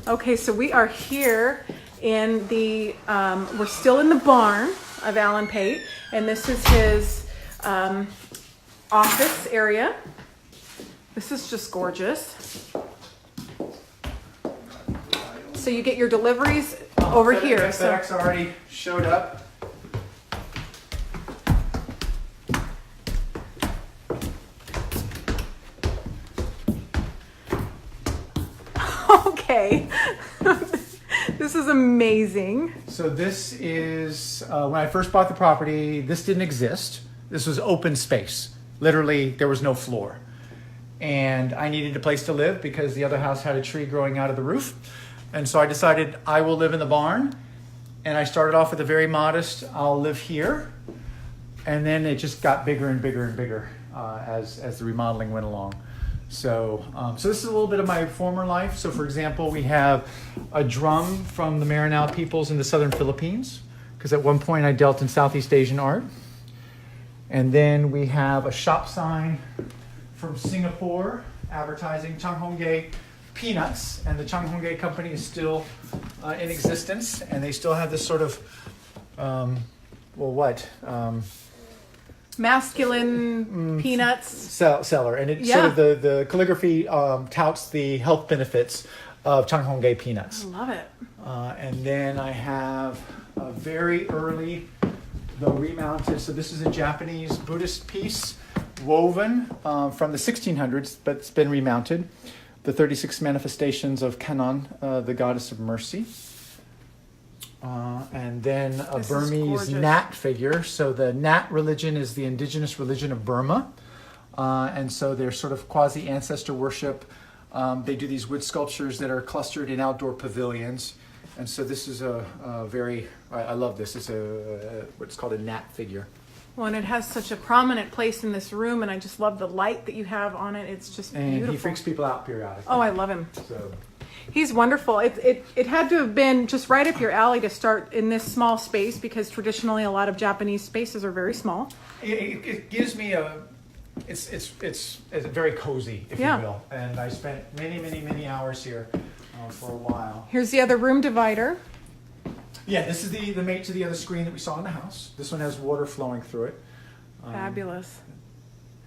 Okay, so we are here in the, we're still in the barn of Alan Pate, and this is his office area. This is just gorgeous. So you get your deliveries over here. FedEx already showed up. Okay. This is amazing. So this is, when I first bought the property, this didn't exist. This was open space. Literally, there was no floor. And I needed a place to live because the other house had a tree growing out of the roof. And so I decided I will live in the barn. And I started off with a very modest, I'll live here. And then it just got bigger and bigger and bigger as the remodeling went along. So this is a little bit of my former life. So for example, we have a drum from the Maranao peoples in the southern Philippines, because at one point I dealt in Southeast Asian art. And then we have a shop sign from Singapore advertising Changhongge peanuts, and the Changhongge company is still in existence, and they still have this sort of, Masculine peanuts. Seller, and it's sort of the calligraphy touts the health benefits of Changhongge peanuts. I love it. And then I have a very early, though remounted, so this is a Japanese Buddhist piece woven from the 1600s, but it's been remounted. The 36 manifestations of Kannon, the goddess of mercy. And then a Burmese Nat figure. So the Nat religion is the indigenous religion of Burma. And so they're sort of quasi-ancestor worship. They do these wood sculptures that are clustered in outdoor pavilions. And so this is a very, I love this. It's what's called a Nat figure. Well, and it has such a prominent place in this room, and I just love the light that you have on it. It's just beautiful. And he freaks people out periodically. Oh, I love him. So. He's wonderful. It had to have been just right up your alley to start in this small space, because traditionally a lot of Japanese spaces are very small. It gives me it's very cozy, if you will. And I spent many hours here for a while. Here's the other room divider. Yeah, this is the mate to the other screen that we saw in the house. This one has water flowing through it. Fabulous.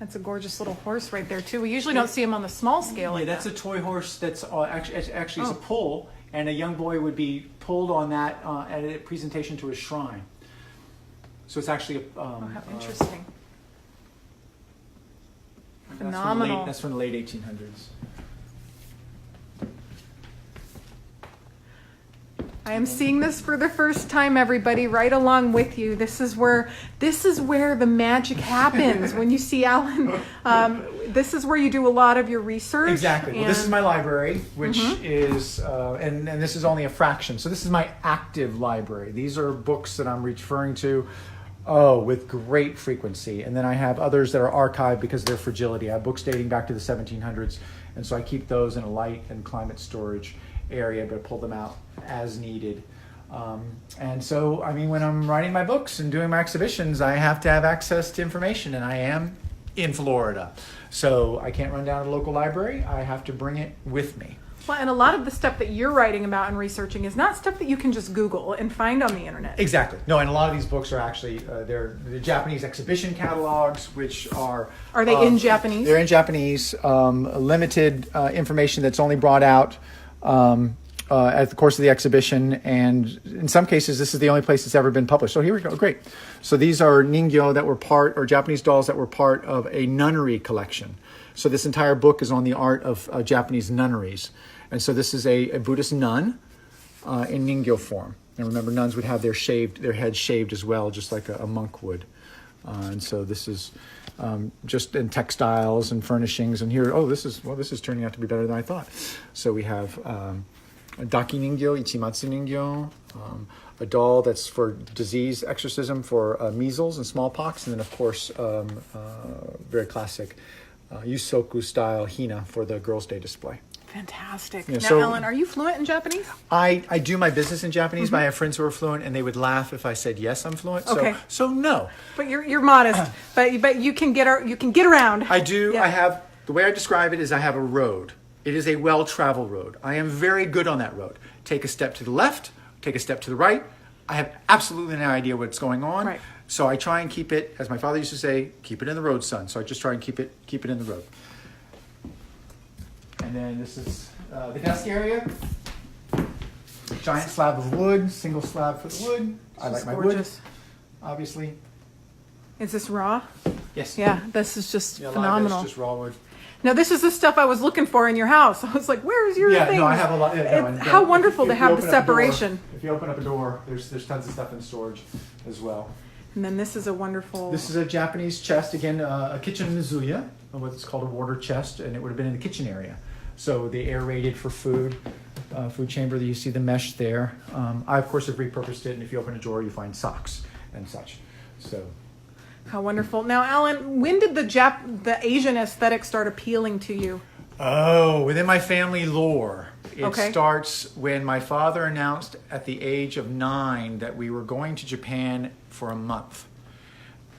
That's a gorgeous little horse right there too. We usually don't see him on the small scale. Yeah, like that's a toy horse. That's actually it's a pull, and a young boy would be pulled on that at a presentation to his shrine. So it's actually a. How interesting. Phenomenal. That's from the late 1800s. I am seeing this for the first time, everybody, right along with you. This is where the magic happens when you see Alan. This is where you do a lot of your research. Exactly. Well, this is my library, which is, and this is only a fraction. So this is my active library. These are books that I'm referring to, with great frequency. And then I have others that are archived because of their fragility. I have books dating back to the 1700s, and so I keep those in a light and climate storage area, but pull them out as needed. And so, I mean, when I'm writing my books and doing my exhibitions, I have to have access to information, and I am in Florida. So I can't run down to the local library. I have to bring it with me. Well, and a lot of the stuff that you're writing about and researching is not stuff that you can just Google and find on the internet. Exactly. No, and a lot of these books are actually, they're the Japanese exhibition catalogs, which are... Are they in Japanese? They're in Japanese. Limited information that's only brought out at the course of the exhibition, and in some cases this is the only place it's ever been published. So here we go. Great. So these are ningyo that were or Japanese dolls that were part of a nunnery collection. So this entire book is on the art of Japanese nunneries. And so this is a Buddhist nun in ningyo form. And remember, nuns would have their heads shaved as well, just like a monk would. And so this is just in textiles and furnishings. And here, this is turning out to be better than I thought. So we have Daki ningyo, Ichimatsu ningyo, a doll that's for disease exorcism for measles and smallpox. And then, of course, very classic Yusoku style hina for the Girls' Day display. Fantastic. Yeah, now, so, Ellen, are you fluent in Japanese? I do my business in Japanese, but I have friends who are fluent, and they would laugh if I said yes, I'm fluent. Okay. So no. But you're modest. But you can get around. I do. Yeah. I have, the way I describe it is I have a road. It is a well-traveled road. I am very good on that road. Take a step to the left, take a step to the right. I have absolutely no idea what's going on. Right. So I try and keep it, as my father used to say, keep it in the road, son. So I just try and keep it in the road. And then this is the desk area. Giant slab of wood, single slab for the wood. I like my gorgeous. wood, obviously. Is this raw? Yes. Yeah, this is just Yeah, phenomenal. It's just raw wood. Now, this is the stuff I was looking for in your house. I was like, where's your Yeah, thing? no, I have a lot. Yeah, no, and How if- wonderful if to you have open the up a door- separation. If you open up a door, there's tons of stuff in storage as well. And then this is a wonderful... This is a Japanese chest, again, a kitchen mizuya, what's called a water chest, and it would have been in the kitchen area. So they aerated for food chamber. You see the mesh there. I, of course, have repurposed it, and if you open a drawer, you find socks and such. So... How wonderful. Now, Alan, when did the Asian aesthetic start appealing to you? Oh, within my family lore, it Okay. starts when my father announced at the age of 9 that we were going to Japan for a month.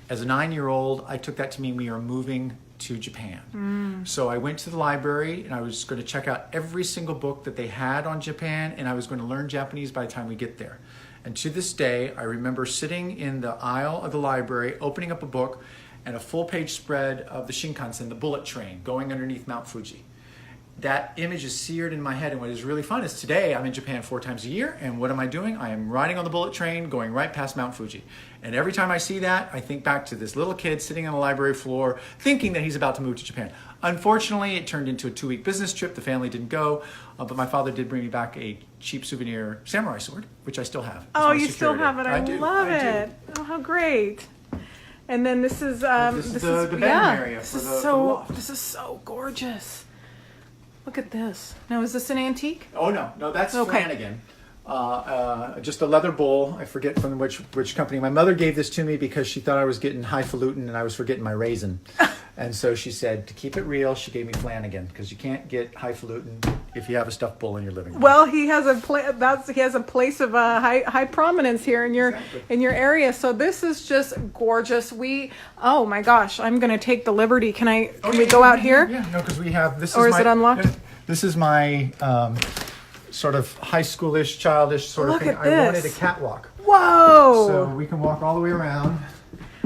As a 9-year-old, I took that to mean we are moving to Japan. So I went to the library and I was going to check out every single book that they had on Japan, and I was going to learn Japanese by the time we get there. And to this day, I remember sitting in the aisle of the library, opening up a book, and a full-page spread of the Shinkansen, the bullet train, going underneath Mount Fuji. That image is seared in my head, and what is really fun is today I'm in Japan 4 times a year, and what am I doing? I am riding on the bullet train, going right past Mount Fuji. And every time I see that, I think back to this little kid sitting on the library floor, thinking that he's about to move to Japan. Unfortunately, it turned into a 2-week business trip. The family didn't go, but my father did bring me back a cheap souvenir samurai sword, which I still have. Oh, you still have it. I do. love I do. it. Oh, how great. And then this is... This is the bedroom area for the loft. This is so gorgeous. Look at this. Now, is this an antique? Oh, no, that's Okay. Flanagan. Just a leather bowl. I forget from which company. My mother gave this to me because she thought I was getting highfalutin and I was forgetting my raisin. And so she said, to keep it real, she gave me Flanagan, because you can't get highfalutin if you have a stuffed bull in your living room. Well, he has a place of high prominence here in your area. So this is just gorgeous. Oh my gosh, I'm going to take the liberty. Can we go out here? Yeah, no, because we have this. Or is it unlocked? This is my sort of high schoolish, childish sort Look of thing. at I wanted a this. catwalk, Whoa! so we can walk all the way around.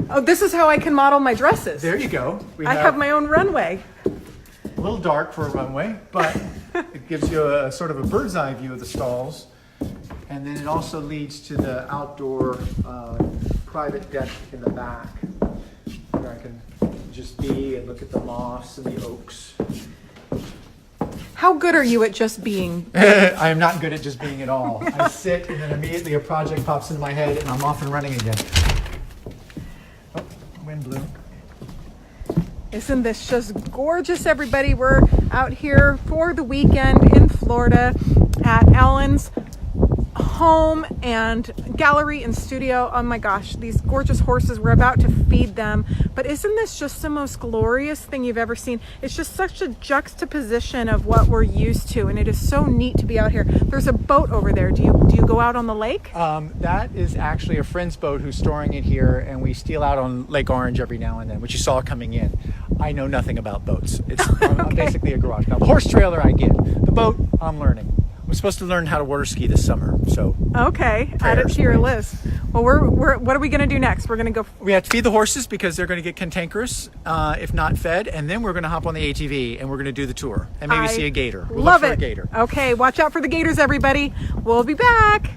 Oh, this is how I can model my dresses. There you go. I have my own runway. A little dark for a runway, but it gives you a sort of a bird's eye view of the stalls. And then it also leads to the outdoor private deck in the back, where I can just be and look at the moss and the oaks. How good are you at just being? I am not good at just being at all. I sit and then immediately a project pops into my head and I'm off and running again. Oh, wind blew. Isn't this just gorgeous, everybody? We're out here for the weekend in Florida at Alan's home and gallery and studio. Oh my gosh, these gorgeous horses. We're about to feed them. But isn't this just the most glorious thing you've ever seen? It's just such a juxtaposition of what we're used to, and it is so neat to be out here. There's a boat over there. Do you go out on the lake? That is actually a friend's boat who's storing it here, and we steal out on Lake Orange every now and then, which you saw coming in. I know nothing about boats. I'm basically a garage. Now, the horse trailer I get. The boat, I'm learning. I'm supposed to learn how to water ski this summer, so. Okay, add it to your list. Well, what are we going to do next? We're going to go. We have to feed the horses because they're going to get cantankerous if not fed, and then we're going to hop on the ATV and we're going to do the tour and maybe see a gator. We'll love look for it. a gator. Okay, watch out for the gators, everybody. We'll be back.